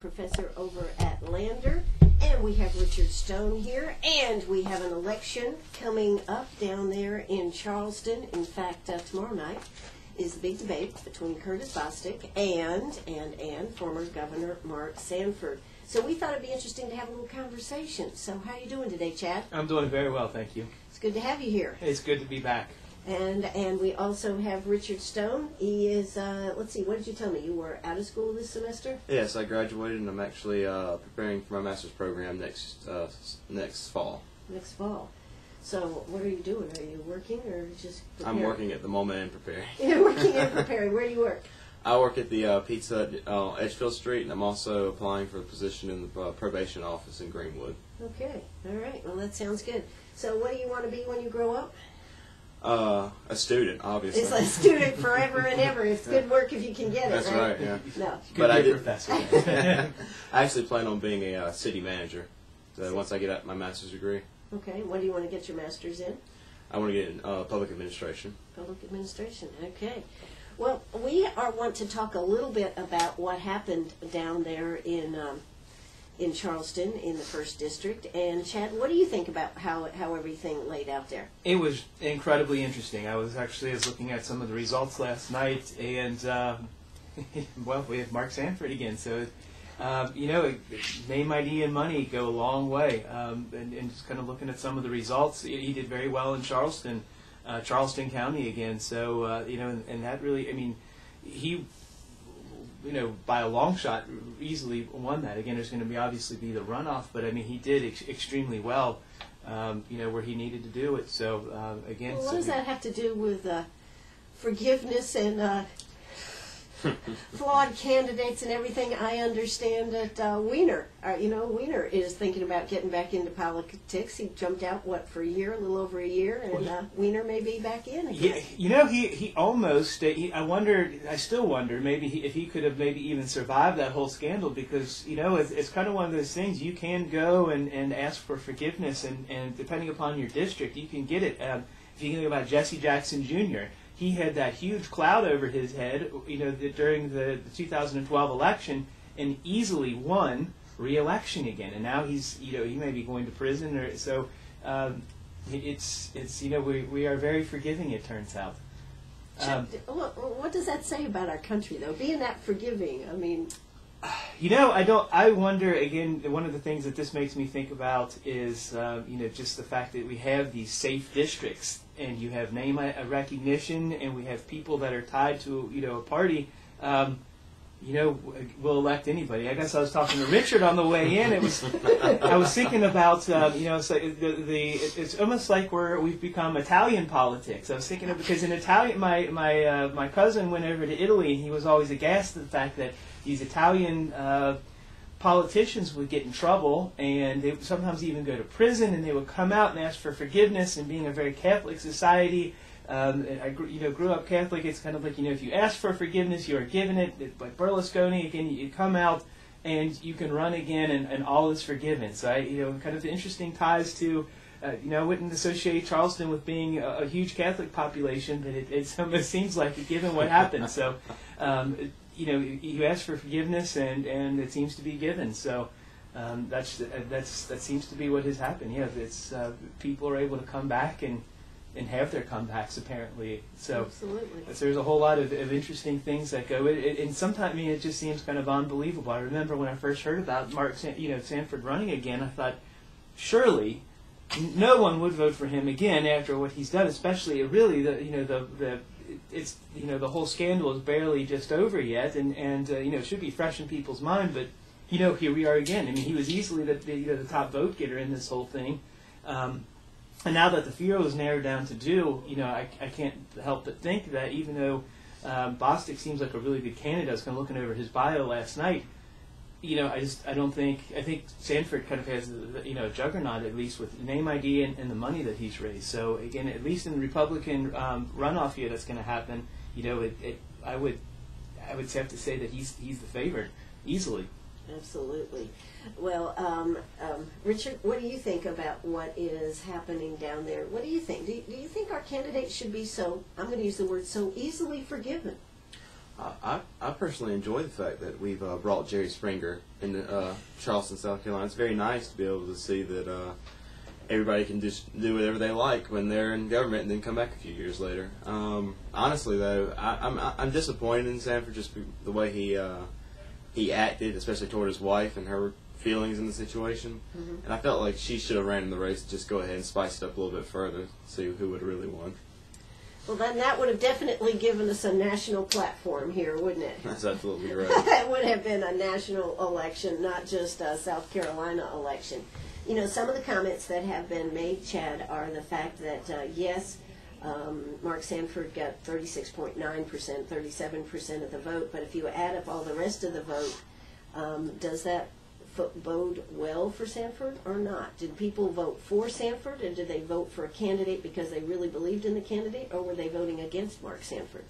Professor over at Lander, and we have Richard Stone here, and we have an election coming up down there in Charleston. In fact, tomorrow night is the big debate between Curtis Bostic and former Governor Mark Sanford. So we thought it'd be interesting to have a little conversation. So how you doing today, Chad? I'm doing very well, thank you. It's good to have you here. It's good to be back. And we also have Richard Stone. He is, let's see, what did you tell me? You were out of school this semester? Yes, I graduated, and I'm actually preparing for my master's program next fall. Next fall. So what are you doing? Are you working or just preparing? I'm working at the moment and preparing. You're working and preparing. Where do you work? I work at the pizza at Edgefield Street, and I'm also applying for a position in the probation office in Greenwood. Okay. All right. Well, that sounds good. So what do you want to be when you grow up? A student, obviously. It's a student forever and ever. It's good work if you can get it, That's right, yeah. No. But I did. Professor. I actually plan on being a city manager once I get out my master's degree. Okay. What do you want to get your master's in? I want to get in public administration. Public administration. Okay. Well, we want to talk a little bit about what happened down there in Charleston in the 1st District. And Chad, what do you think about how everything laid out there? It was incredibly interesting. I was looking at some of the results last night, and well, we have Mark Sanford again. So, name, ID, and money go a long way. And just kind of looking at some of the results, he did very well in Charleston County again. So, and that really, I mean, he, by a long shot, easily won that. Again, there's going to obviously be the runoff, but I mean, he did extremely well, where he needed to do it. So, again. Well, what does that have to do with forgiveness and flawed candidates and everything? I understand that Weiner is thinking about getting back into politics. He jumped out, for a year, a little over a year, and Weiner may be back in again. Yeah, he almost, I still wonder maybe if he could have maybe even survived that whole scandal, because, it's kind of one of those things. You can go and ask for forgiveness, and depending upon your district, you can get it. If you think about Jesse Jackson Jr., he had that huge cloud over his head, during the 2012 election, and easily won re-election again. And now he's, he may be going to prison, or so. We are very forgiving, it turns out. What does that say about our country, though? Being that forgiving, I mean. I wonder, again, one of the things that this makes me think about is, just the fact that we have these safe districts, and you have name recognition, and we have people that are tied to, a party, will elect anybody. I guess I was talking to Richard on the way in. I was thinking about, it's almost like we've become Italian politics. I was thinking of, because in Italian, my cousin went over to Italy, and he was always aghast at the fact that these Italian politicians would get in trouble, and they would sometimes even go to prison, and they would come out and ask for forgiveness. And being a very Catholic society, I grew up Catholic. It's kind of like, if you ask for forgiveness, you are given it. It's like Berlusconi, again, you come out and you can run again, and all is forgiven. So kind of the interesting ties to, I wouldn't associate Charleston with being a huge Catholic population, but it almost seems like it, given what happened. So, you ask for forgiveness, and it seems to be given. So that seems to be what has happened. Yeah, it's people are able to come back and have their comebacks, apparently. So absolutely, there's a whole lot of interesting things that go. And sometimes, it just seems kind of unbelievable. I remember when I first heard about Mark, Sanford running again, I thought, surely no one would vote for him again after what he's done. Especially, really, the whole scandal is barely just over yet, and it should be fresh in people's mind. But here we are again. I mean, he was easily the top vote getter in this whole thing. And now that the field is narrowed down to do, I can't help but think that even though Bostic seems like a really good candidate, I was kind of looking over his bio last night, I think Sanford kind of has, a juggernaut, at least with name ID and the money that he's raised. So again, at least in the Republican runoff here that's going to happen, I would have to say that he's the favorite easily. Absolutely. Well, Richard, what do you think about what is happening down there? What do you think? Do you think our candidates should be so, I'm going to use the word, so easily forgiven? I personally enjoy the fact that we've brought Jerry Springer into Charleston, South Carolina. It's very nice to be able to see that everybody can just do whatever they like when they're in government and then come back a few years later. Honestly, though, I'm disappointed in Sanford just the way he acted, especially toward his wife and her feelings in the situation. Mm-hmm. And I felt like she should have ran in the race to just go ahead and spice it up a little bit further, see who would have really won. Well, then that would have definitely given us a national platform here, wouldn't it? That's absolutely right. It would have been a national election, not just a South Carolina election. You know, some of the comments that have been made, Chad, are the fact that, yes, Mark Sanford got 36.9%, 37% of the vote, but if you add up all the rest of the vote, does that bode well for Sanford or not? Did people vote for Sanford, and did they vote for a candidate because they really believed in the candidate, or were they voting against Mark Sanford?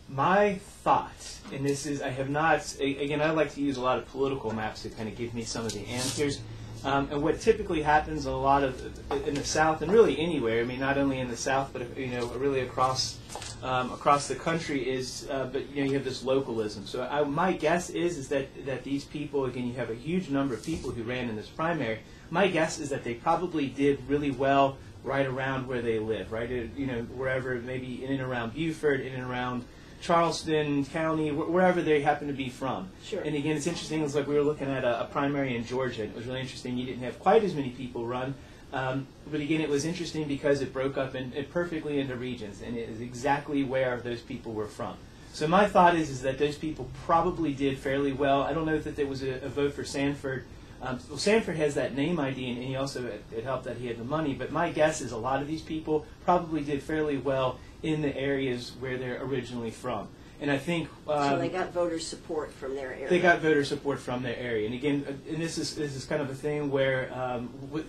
My thought, and this is, I have not, again, I like to use a lot of political maps to kind of give me some of the answers. And what typically happens a lot of in the South, and really anywhere, I mean, not only in the South, but really across the country, is but you have this localism. So my guess is that these people, again, you have a huge number of people who ran in this primary. My guess is that they probably did really well right around where they live, right? Wherever, maybe in and around Beaufort, in and around Charleston County, wherever they happen to be from. Sure. And again, it's interesting. It's like we were looking at a primary in Georgia. And it was really interesting. You didn't have quite as many people run. But again, it was interesting because it broke up perfectly into regions. And it is exactly where those people were from. So my thought is that those people probably did fairly well. I don't know that there was a vote for Sanford. Well, Sanford has that name ID, and he also, it helped that he had the money. But my guess is a lot of these people probably did fairly well in the areas where they're originally from. And I think so they got voter support from their area. They got voter support from their area. And again, and this is kind of a thing where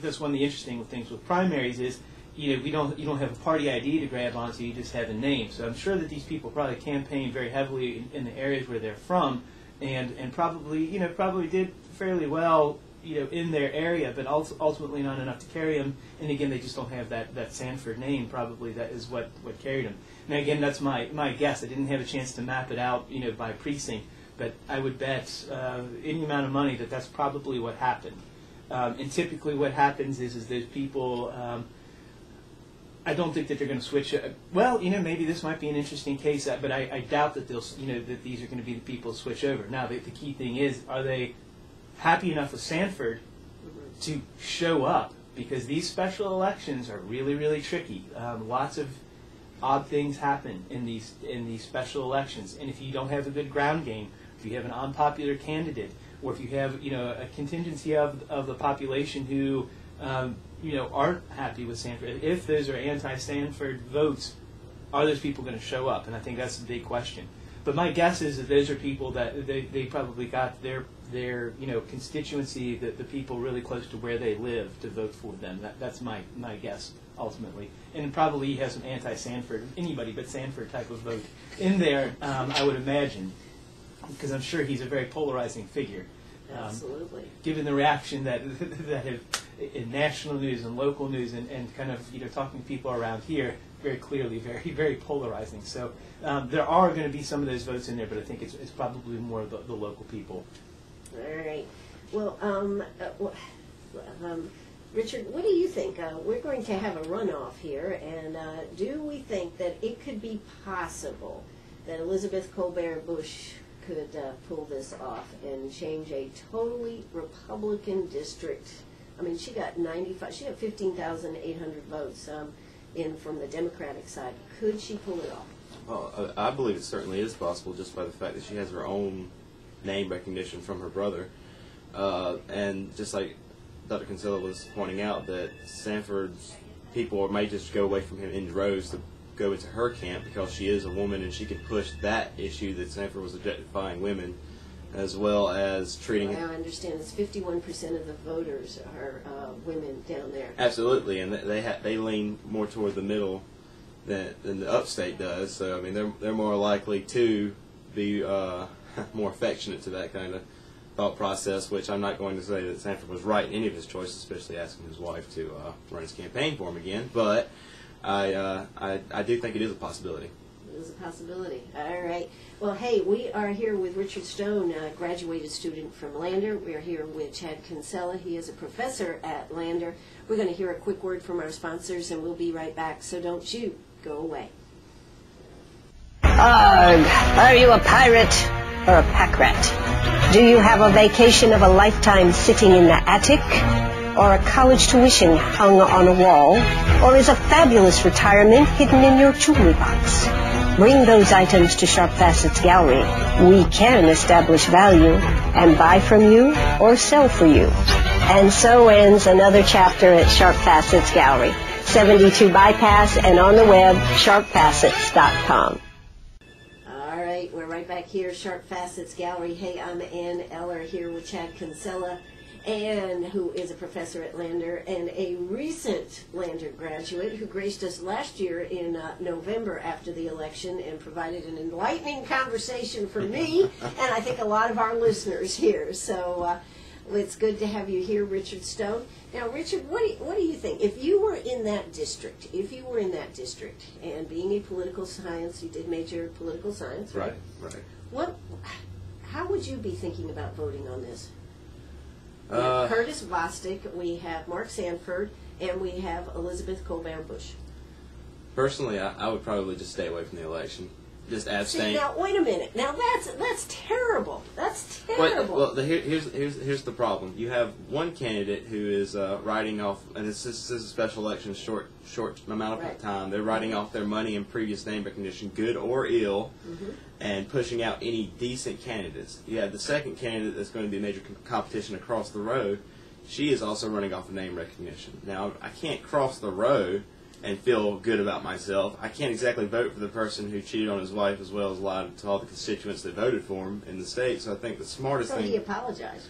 that's one of the interesting things with primaries is you don't have a party ID to grab onto, you just have a name. So I'm sure that these people probably campaigned very heavily in the areas where they're from, and probably did fairly well in their area, but ultimately not enough to carry them. And again, they just don't have that Sanford name. Probably that is what carried them. Now again, that's my guess. I didn't have a chance to map it out by precinct, but I would bet any amount of money that that's probably what happened. And typically what happens is those people, I don't think that they're going to switch. Well, maybe this might be an interesting case, but I doubt that that these are going to be the people who switch over. Now, the key thing is, are they happy enough with Sanford to show up? Because these special elections are really, really tricky. Lots of odd things happen in these special elections, and if you don't have a good ground game, if you have an unpopular candidate, or if you have a contingency of the population who aren't happy with Sanford, if those are anti-Sanford votes, are those people going to show up? And I think that's the big question. But my guess is that those are people that they probably got their constituency, the people really close to where they live, to vote for them. That's my guess ultimately. And probably he has some anti-Sanford, anybody but Sanford type of vote in there, I would imagine, because I'm sure he's a very polarizing figure. Absolutely. Given the reaction that have in national news and local news and kind of talking to people around here, very clearly very, very polarizing. So there are going to be some of those votes in there, but I think it's probably more of the local people. All right. Well, Richard, what do you think? We're going to have a runoff here, and do we think that it could be possible that Elizabeth Colbert Bush could pull this off and change a totally Republican district? I mean, she got 15,800 votes in from the Democratic side. Could she pull it off? Well, I believe it certainly is possible, just by the fact that she has her own name recognition from her brother, and just like Dr. Kinsella was pointing out, that Sanford's people may just go away from him in droves to go into her camp because she is a woman and she can push that issue that Sanford was objectifying women, as well as treating. Well, I understand it's 51% of the voters are women down there. Absolutely, and they lean more toward the middle than the upstate does. So I mean, they're more likely to be more affectionate to that kind of thought process. Which I'm not going to say that Sanford was right in any of his choices, especially asking his wife to run his campaign for him again. But I do think it is a possibility. It was a possibility. All right. Well, hey, we are here with Richard Stone, a graduated student from Lander. We are here with Chad Kinsella. He is a professor at Lander. We're going to hear a quick word from our sponsors, and we'll be right back. So don't you go away. Arg, are you a pirate or a pack rat? Do you have a vacation of a lifetime sitting in the attic? Or a college tuition hung on a wall? Or is a fabulous retirement hidden in your jewelry box? Bring those items to Sharp Facets Gallery. We can establish value and buy from you or sell for you. And so ends another chapter at Sharp Facets Gallery, 72 Bypass, and on the web, sharpfacets.com. All right, we're right back here, Sharp Facets Gallery. Hey, I'm Ann Eller here with Chad Kinsella, and who is a professor at Lander and a recent Lander graduate who graced us last year in November after the election and provided an enlightening conversation for me and I think a lot of our listeners here. So it's good to have you here, Richard Stone. Now, Richard, what do you think? If you were in that district, and being a political science, you did major in political science, right? Right. How would you be thinking about voting on this? We have Curtis Bostic, we have Mark Sanford, and we have Elizabeth Colbert Bush. Personally, I would probably just stay away from the election. Just abstain. See, now, wait a minute. Now, that's terrible. That's terrible. Well, here's the problem. You have one candidate who is writing off, and this is a special election, short amount of time. They're writing off their money and previous name recognition, good or ill, and pushing out any decent candidates. You have the second candidate that's going to be a major competition across the road. She is also running off of name recognition. Now, I can't cross the road and feel good about myself. I can't exactly vote for the person who cheated on his wife as well as lied to all the constituents that voted for him in the state. So I think the smartest thing... So he apologized.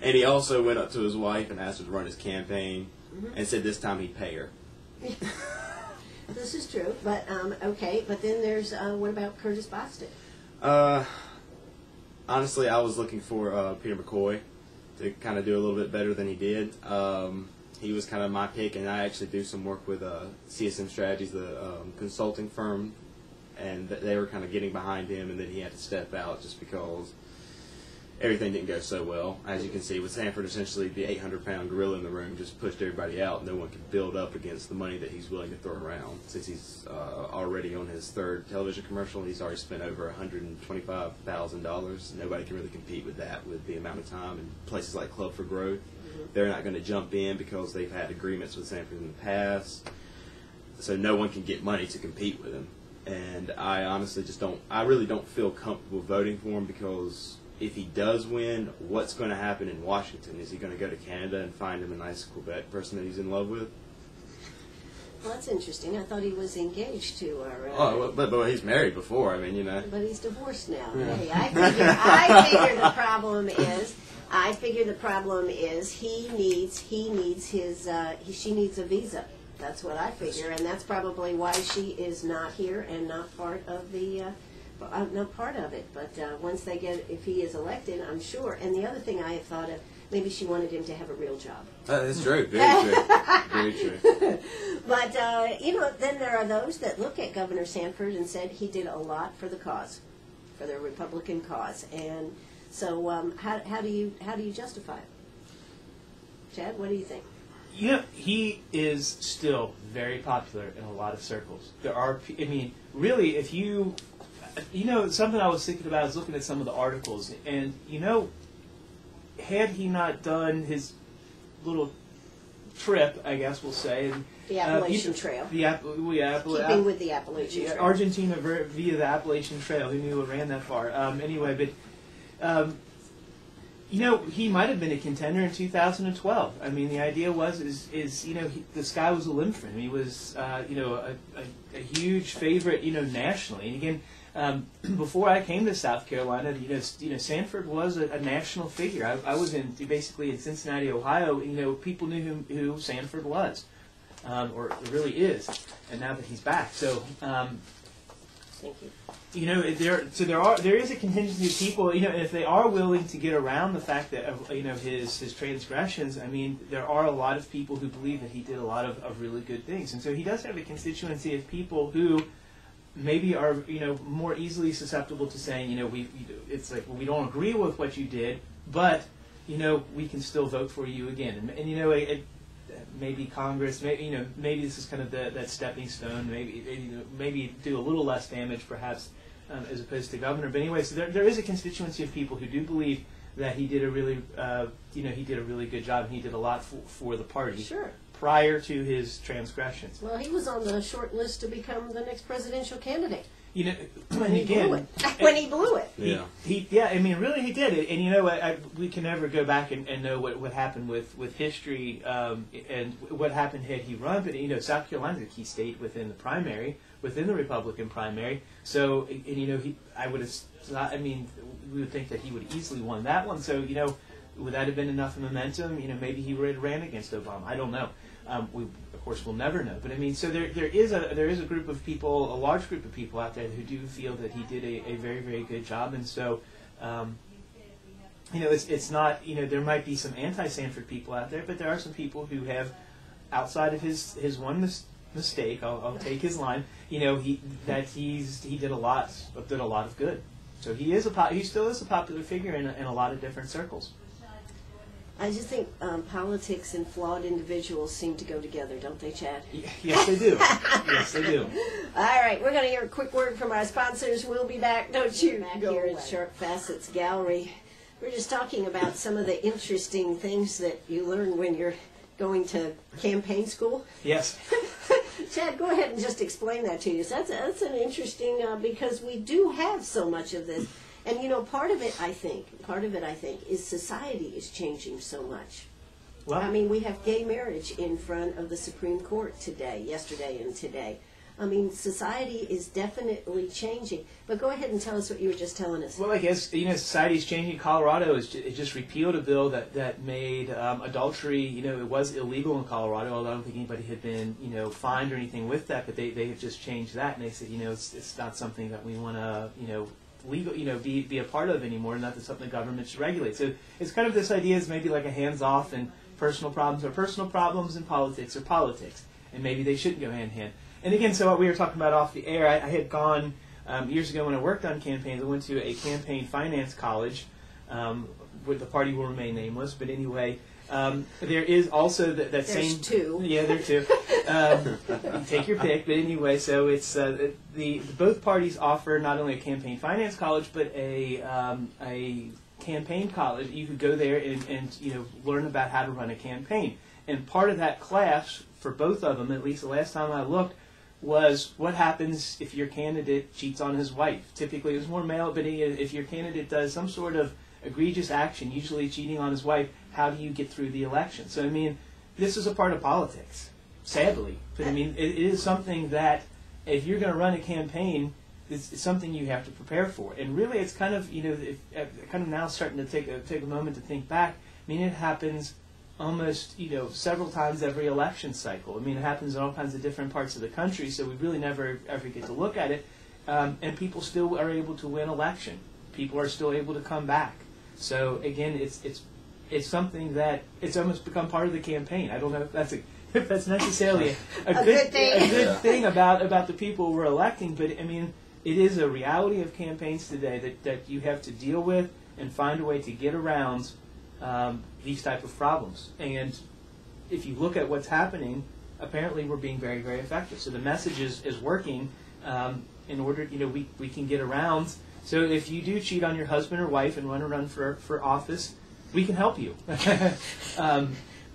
And he also went up to his wife and asked her to run his campaign and said this time he'd pay her. This is true, but okay. But then there's what about Curtis Bostic? Honestly, I was looking for Peter McCoy to kind of do a little bit better than he did. He was kind of my pick, and I actually do some work with CSM Strategies, the consulting firm, and they were kind of getting behind him, and then he had to step out just because everything didn't go so well. As you can see, with Sanford, essentially the 800-pound gorilla in the room just pushed everybody out. No one could build up against the money that he's willing to throw around. Since he's already on his third television commercial, he's already spent over $125,000. Nobody can really compete with that with the amount of time. And places like Club for Growth, they're not going to jump in because they've had agreements with Sanford in the past. So no one can get money to compete with him. And I honestly just don't, I really don't feel comfortable voting for him because if he does win, what's going to happen in Washington? Is he going to go to Canada and find him a nice Quebec person that he's in love with? Well, that's interesting. I thought he was engaged to her. But he's married before. I mean, you know. But he's divorced now. Yeah. Hey, I figure the problem is she needs a visa. That's what I figure, and that's probably why she is not here and not part of the. Not part of it, but once they get, if he is elected, I'm sure. And the other thing I have thought of, maybe she wanted him to have a real job. That's true, very true, very true. But then there are those that look at Governor Sanford and said he did a lot for the cause, for the Republican cause. And so, how do you justify it, Chad? What do you think? He is still very popular in a lot of circles. There are, really, if you. Something I was thinking about is looking at some of the articles, and had he not done his little trip, I guess we'll say, and, the Appalachian Trail, keeping with the Appalachian Trail, Argentina via the Appalachian Trail. Who knew it ran that far? He might have been a contender in 2012. I mean, the idea was the sky was the limit for him. He was a huge favorite nationally. And again. Before I came to South Carolina, Sanford was a national figure. I was basically in Cincinnati, Ohio. People knew who Sanford was, or really is, and now that he's back. So, Thank you. You know, there is a contingency of people. You know, if they are willing to get around the fact that his transgressions. I mean, there are a lot of people who believe that he did a lot of really good things, and so he does have a constituency of people who maybe are more easily susceptible to saying it's like, well, we don't agree with what you did, but we can still vote for you again, and maybe Congress, maybe this is kind of that stepping stone. Maybe do a little less damage, perhaps, as opposed to governor. But anyway, so there is a constituency of people who do believe that he did a really, he did a really good job, and he did a lot for the party. Sure. Prior to his transgressions. Well, he was on the short list to become the next presidential candidate. When he blew it. Yeah. I mean, really, he did it. And we can never go back and know what happened with history and what happened had he run. But South Carolina's a key state within the primary, within the Republican primary. So, we would think that he would have easily won that one. So, would that have been enough momentum? Maybe he would have ran against Obama. I don't know. We, of course, will never know. But I mean, so there is a group of people, a large group of people out there who do feel that he did a very, very good job. And so, it's not, there might be some anti-Sanford people out there, but there are some people who have, outside of his one mistake, I'll take his line, he did a lot of good. So he still is a popular figure in a lot of different circles. I just think politics and flawed individuals seem to go together, don't they, Chad? Yes, they do. Yes, they do. All right, we're going to hear a quick word from our sponsors. We'll be back. Don't you go here at Sharp Facets Gallery. We're just talking about some of the interesting things that you learn when you're going to campaign school. Yes. Chad, go ahead and just explain that to us. That's an interesting, because we do have so much of this. And part of it, I think, is society is changing so much. Well, I mean, we have gay marriage in front of the Supreme Court yesterday and today. I mean, society is definitely changing. But go ahead and tell us what you were just telling us. Well, I guess, society is changing. Colorado it just repealed a bill that made adultery, it was illegal in Colorado, although I don't think anybody had been, fined or anything with that, but they have just changed that, and they said, it's not something that we want to, legal, be a part of anymore, not that something the government should regulate. So it's kind of this idea is maybe like a hands-off, and personal problems are personal problems, and politics are politics, and maybe they shouldn't go hand-in-hand. And again, so what we were talking about off the air, I had gone years ago when I worked on campaigns. I went to a campaign finance college, where the party will remain nameless, but anyway, there is also that same. There's two. Yeah, there are two. You take your pick, but anyway, so it's both parties offer not only a campaign finance college, but a campaign college. You could go there and learn about how to run a campaign. And part of that class for both of them, at least the last time I looked, was what happens if your candidate cheats on his wife. Typically, it was more male, but if your candidate does some sort of egregious action, usually cheating on his wife, how do you get through the election? So, I mean, this is a part of politics, sadly. But, I mean, it is something that, if you're going to run a campaign, it's something you have to prepare for. And really, it's kind of, kind of now starting to take a moment to think back. I mean, it happens almost, several times every election cycle. I mean, it happens in all kinds of different parts of the country, so we really never ever get to look at it. And people still are able to win election. People are still able to come back. So again, it's something that it's almost become part of the campaign. I don't know if that's necessarily a good thing about the people we're electing, but I mean, it is a reality of campaigns today that you have to deal with and find a way to get around these type of problems. And if you look at what's happening, apparently we're being very, very effective. So the message is working in order, we can get around. So if you do cheat on your husband or wife and want to run for office, we can help you.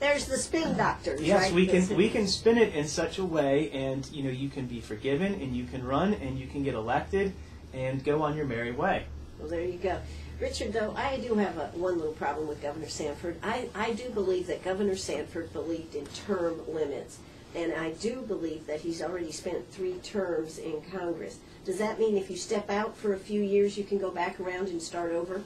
There's the spin doctors, yes, right? we can spin it in such a way, and you can be forgiven, and you can run, and you can get elected, and go on your merry way. Well, there you go. Richard, though, I do have one little problem with Governor Sanford. I do believe that Governor Sanford believed in term limits, and I do believe that he's already spent 3 terms in Congress. Does that mean if you step out for a few years, you can go back around and start over?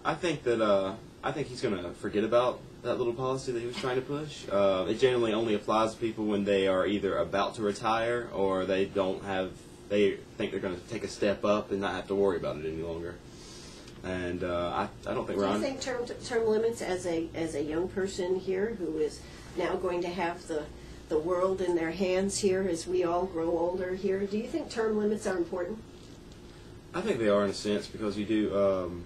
I think he's going to forget about that little policy that he was trying to push. It generally only applies to people when they are either about to retire or they don't have they think they're going to take a step up and not have to worry about it any longer. And I don't think we're on. Do you think term limits as a young person here who is now going to have the world in their hands here as we all grow older here, do you think term limits are important? I think they are in a sense, because you do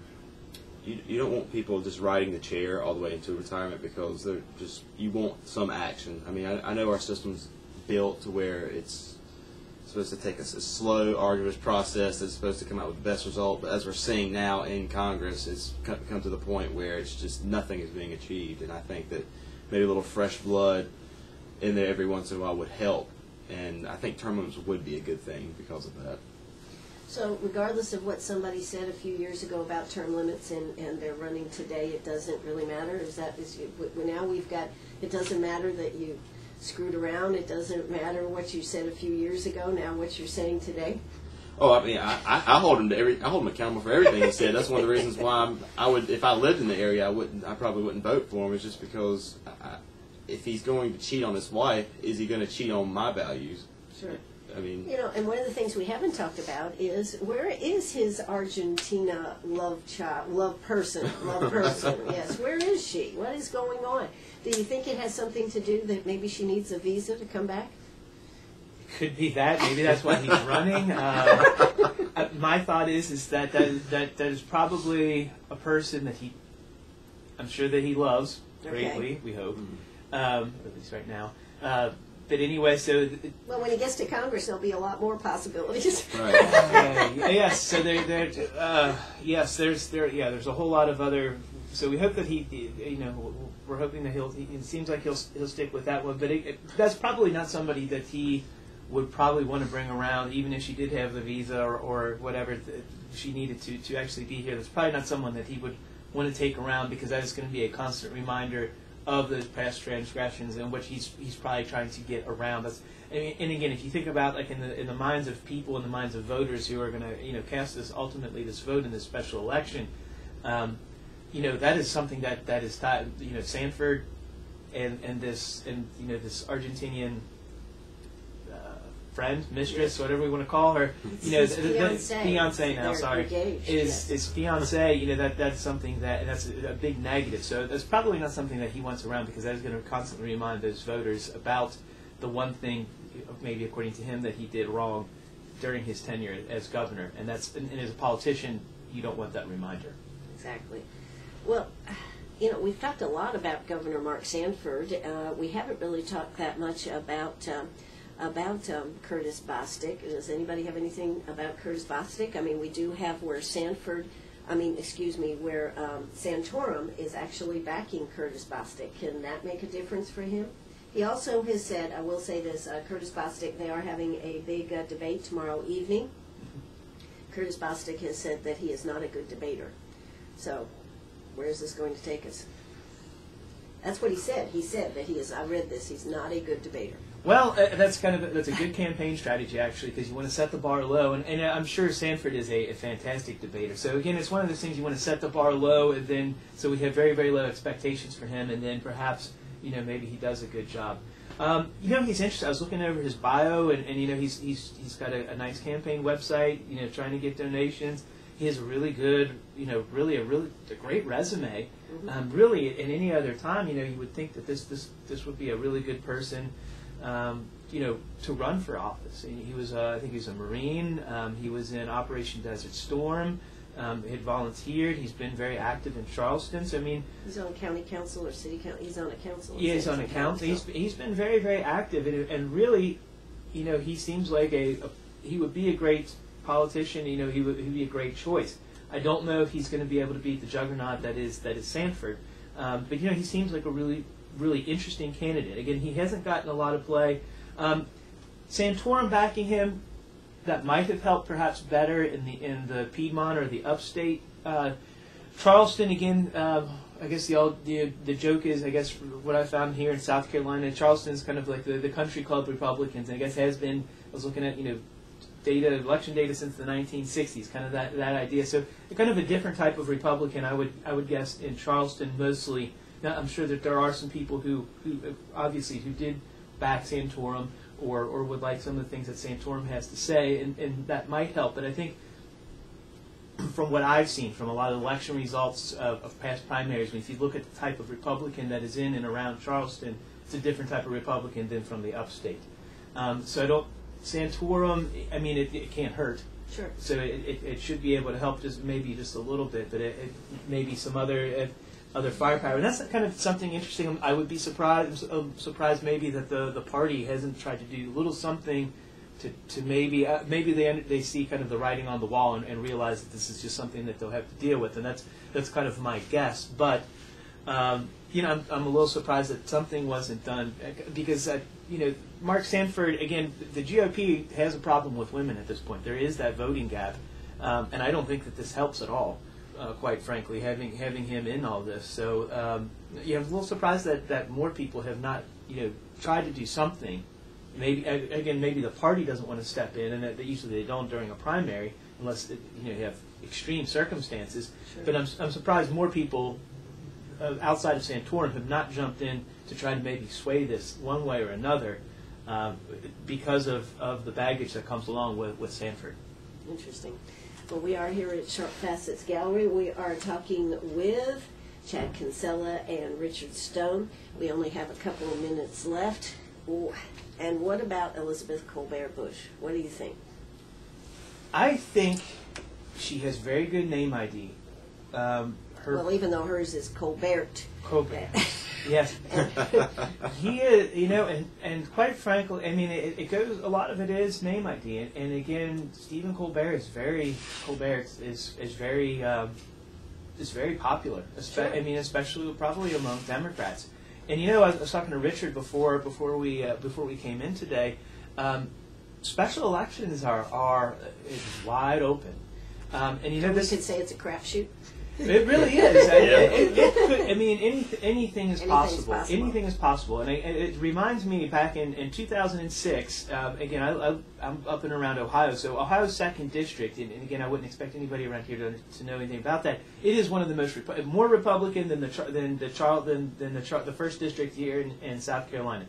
you don't want people just riding the chair all the way into retirement, because they're just, you want some action. I mean, I know our system's built to where it's supposed to take a slow, arduous process that's supposed to come out with the best result, but as we're seeing now in Congress, it's come to the point where it's just nothing is being achieved, and I think that maybe a little fresh blood in there every once in a while would help, and I think term limits would be a good thing because of that. So regardless of what somebody said a few years ago about term limits and they're running today, it doesn't really matter? Now we've got, it doesn't matter that you screwed around, it doesn't matter what you said a few years ago, now what you're saying today? Oh, I mean, I hold him I hold him accountable for everything he said. That's one of the reasons why I would, if I lived in the area, I probably wouldn't vote for him. It's just because if he's going to cheat on his wife, is he going to cheat on my values? Sure. I mean, and one of the things we haven't talked about is, where is his Argentina love person? Yes, where is she? What is going on? Do you think it has something to do that maybe she needs a visa to come back? Could be that. Maybe that's why he's running. My thought is that is probably a person that I'm sure that he loves greatly. Okay. We hope, at least right now. But anyway, so well, when he gets to Congress, there'll be a lot more possibilities. Right. Yes. So there's a whole lot of other. So we hope that we're hoping that it seems like he'll stick with that one. But that's probably not somebody that he would probably want to bring around, even if she did have the visa or whatever she needed to actually be here. That's probably not someone that he would want to take around, because that is going to be a constant reminder of those past transgressions and what he's probably trying to get around. And again, if you think about, like, in the minds of people, in the minds of voters who are going to cast this vote in this special election, that is something that is tied. Sanford and this Argentinian friend, mistress, whatever we want to call her, fiance now. Sorry, is fiance. That's something that's a big negative. So that's probably not something that he wants around, because that is going to constantly remind those voters about the one thing, maybe according to him, that he did wrong during his tenure as governor. And as a politician, you don't want that reminder. Exactly. Well, we've talked a lot about Governor Mark Sanford. We haven't really talked that much about Curtis Bostic. Does anybody have anything about Curtis Bostic? I mean, we do have where Santorum is actually backing Curtis Bostic. Can that make a difference for him? He also has said, I will say this, Curtis Bostic, they are having a big debate tomorrow evening. Curtis Bostic has said that he is not a good debater. So, where is this going to take us? That's what he said. He said that I read this, he's not a good debater. Well, that's a good campaign strategy, actually, because you want to set the bar low, and I'm sure Sanford is a fantastic debater. So again, it's one of those things, you want to set the bar low, and then so we have very, very low expectations for him, and then perhaps maybe he does a good job. He's interesting. I was looking over his bio, and he's got a nice campaign website. Trying to get donations. He has a really good, really a great resume. Really, at any other time, you would think that this would be a really good person. To run for office. He was, I think he was a Marine. He was in Operation Desert Storm. He had volunteered. He's been very active in Charleston. So, I mean, he's on county council or city council. He's on a council. Yeah, he's on a council. He's been very, very active, and really, he seems like he would be a great politician. He would be a great choice. I don't know if he's going to be able to beat the juggernaut that is Sanford, but he seems like a really interesting candidate. Again, he hasn't gotten a lot of play. Santorum backing him, that might have helped perhaps better in the Piedmont or the upstate. Charleston, again, I guess the joke is, I guess what I found here in South Carolina, Charleston's kind of like the country club Republicans, and I guess has been, I was looking at, election data since the 1960s, kind of that idea. So kind of a different type of Republican, I would guess, in Charleston mostly. Now, I'm sure that there are some people who obviously did back Santorum or would like some of the things that Santorum has to say, and that might help. But I think from what I've seen from a lot of election results of past primaries, if you look at the type of Republican that is in and around Charleston, it's a different type of Republican than from the upstate. So I don't, Santorum, I mean, it can't hurt. Sure. So it should be able to help maybe just a little bit, but it maybe some other firepower. And that's kind of something interesting. I would be surprised maybe that the party hasn't tried to do a little something to maybe they see kind of the writing on the wall and realize that this is just something that they'll have to deal with, and that's kind of my guess. But you know, I'm a little surprised that something wasn't done, because you know, Mark Sanford, again, the GOP has a problem with women at this point. There is that voting gap, and I don't think that this helps at all, quite frankly, having him in all this. So yeah, I'm a little surprised that more people have not, you know, tried to do something. Maybe maybe the party doesn't want to step in, and that usually they don't during a primary unless you have extreme circumstances. Sure. But I'm surprised more people outside of Santorum have not jumped in to try to maybe sway this one way or another, because of the baggage that comes along with Sanford. Interesting. Well, we are here at Sharp Facets Gallery. We are talking with Chad Kinsella and Richard Stone. We only have a couple of minutes left. Ooh. And what about Elizabeth Colbert Bush? What do you think? I think she has very good name ID. Well, even though hers is Colbert. Colbert. Yes. He is, you know, and quite frankly, I mean, it goes, a lot of it is name ID. And again, Stephen Colbert is very popular. Sure. I mean, especially probably among Democrats. And you know, I was talking to Richard before we came in today. Special elections are wide open, and you know, we could say it's a crapshoot. It really is. It could, I mean, anything is possible. Possible. Anything is possible. And it reminds me back in 2006, again, I'm up and around Ohio, so Ohio's 2nd District, and again, I wouldn't expect anybody around here to know anything about that. It is one of the most, more Republican than the 1st District here in South Carolina.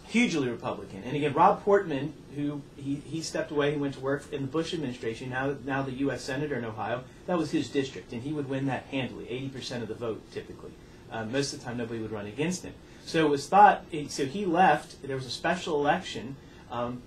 Hugely Republican. And again, Rob Portman, who he stepped away, he went to work in the Bush administration, now the U.S. Senator in Ohio, that was his district, and he would win that handily, 80% of the vote typically. Most of the time nobody would run against him. So it was thought, so he left, there was a special election,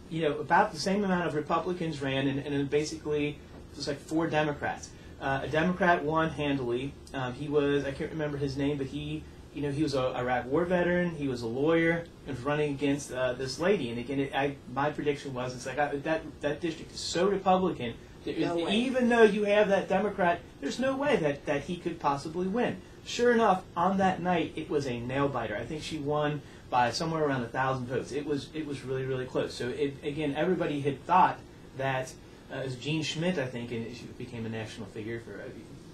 you know, about the same amount of Republicans ran, and basically it was like 4 Democrats. A Democrat won handily. He was, I can't remember his name, but he was an Iraq war veteran. He was a lawyer and was running against this lady. And again, my prediction was, it's like that district is so Republican that even though you have that Democrat, there's no way that he could possibly win. Sure enough, on that night, it was a nail biter. I think she won by somewhere around 1,000 votes. It was really, really close. So again, everybody had thought that it was Jean Schmidt, I think, and she became a national figure for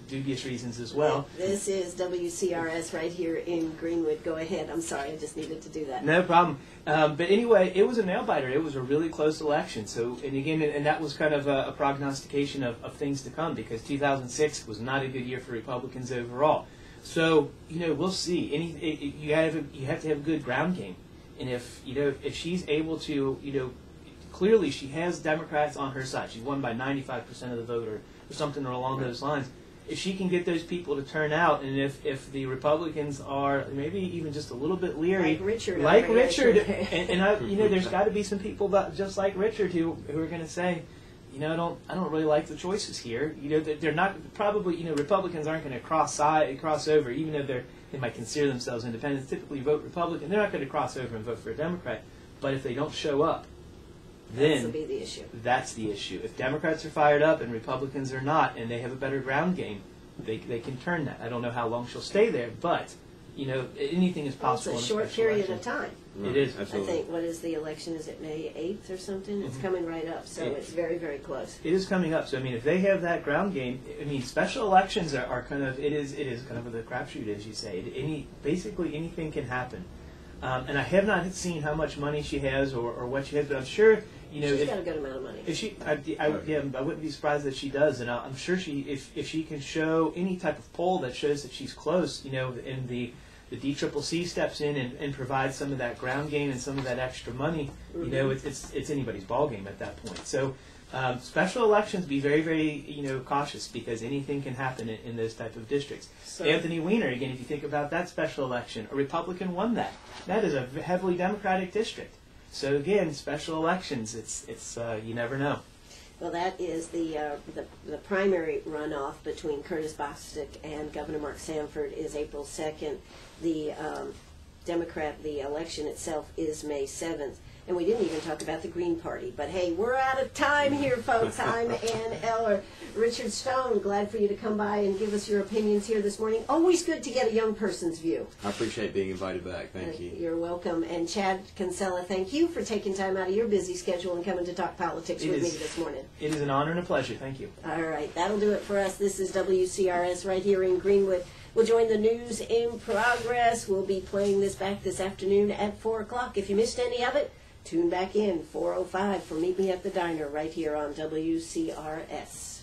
dubious reasons as well. This is WCRS right here in Greenwood. Go ahead. I'm sorry, I just needed to do that. No problem. But anyway, it was a nail biter. It was a really close election. So, and again, and that was kind of a prognostication of things to come, because 2006 was not a good year for Republicans overall. So, you know, we'll see. You have to have a good ground game, and if she's able to, you know, clearly she has Democrats on her side. She won by 95% of the vote or something along those lines. If she can get those people to turn out, and if the Republicans are maybe even just a little bit leery, like Richard, and you know, there's got to be some people just like Richard who are going to say, you know, I don't really like the choices here. You know, they're not probably, you know, Republicans aren't going to cross over, even though they might consider themselves independents. Typically vote Republican. They're not going to cross over and vote for a Democrat. But if they don't show up, then that'll be the issue. That's the issue. If Democrats are fired up and Republicans are not, and they have a better ground game, they can turn that. I don't know how long she'll stay there, but you know, anything is possible. It's a short period of time. It is. Absolutely. I think, what is the election? Is it May 8th or something? It's coming right up, so it's very, very close. It is coming up. So I mean, if they have that ground game, I mean, special elections are kind of it is kind of the crapshoot, as you say. Basically anything can happen. And I have not seen how much money she has or what she has, but I'm sure, you know, she's got a good amount of money. If she, I wouldn't be surprised that she does, and I'm sure if she can show any type of poll that shows that she's close, you know, in the the DCCC steps in and provides some of that ground game and some of that extra money, you know, it's anybody's ballgame at that point. So special elections, be very, very, you know, cautious, because anything can happen in those type of districts. So, Anthony Weiner, again, if you think about that special election, a Republican won that. That is a heavily Democratic district. So again, special elections, it's you never know. well, that is the primary runoff between Curtis Bostic and Governor Mark Sanford is April 2nd. The the election itself is May 7th. And we didn't even talk about the Green Party. But hey, we're out of time here, folks. I'm Ann Eller. Richard Stone, glad for you to come by and give us your opinions here this morning. Always good to get a young person's view. I appreciate being invited back. Thank you. You're welcome. And Chad Kinsella, thank you for taking time out of your busy schedule and coming to talk politics with me this morning. It is an honor and a pleasure. Thank you. All right, that'll do it for us. This is WCRS right here in Greenwood. We'll join the news in progress. We'll be playing this back this afternoon at 4 o'clock. If you missed any of it, tune back in 4:05 for Meet Me at the Diner right here on WCRS.